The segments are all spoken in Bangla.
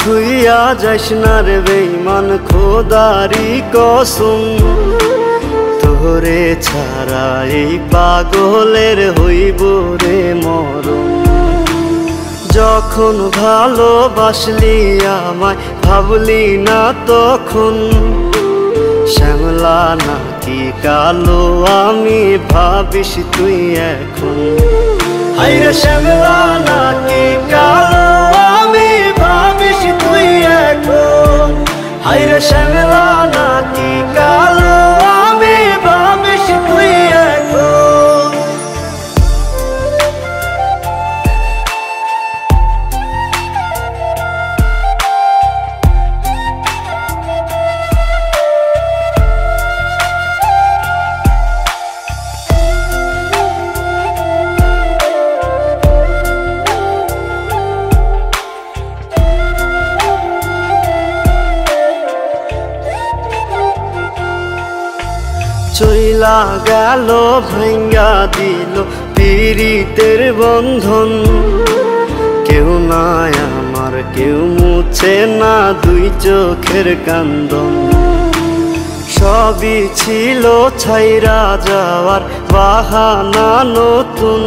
ভুইয়া যাস না রে বেঈমান খোদারি কসম, তোরে ছাড়া এই পাগলের হইব রে মরণ। যখন ভালোবাসলি আমায় ভাবলি না তখন, শ্যামলা নাকি কালো আমি ভাবিস তুই এখন। হায়রে শ্যামলা নাকি কালো আমি ভাবিস তুই এখন। হায়রে শ্যামলা নাকি কালো আমি ভাবিস তুই এখন। চইলা গেল ভাঙ্গা দিল পীড়িতের বন্ধন, কেউ নাই আমার কেউ মুছে না দুই চোখের কান্দন। সবই ছিল ছাইরা যাওয়ার বাহানা নতুন,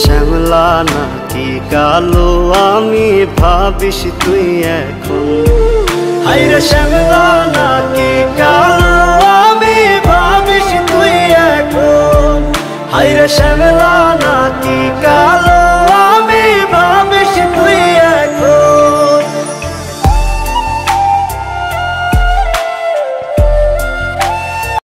শ্যামলা নাকি কালো আমি ভাবিস তুই এখন। হায়রে শ্যামলা নাকি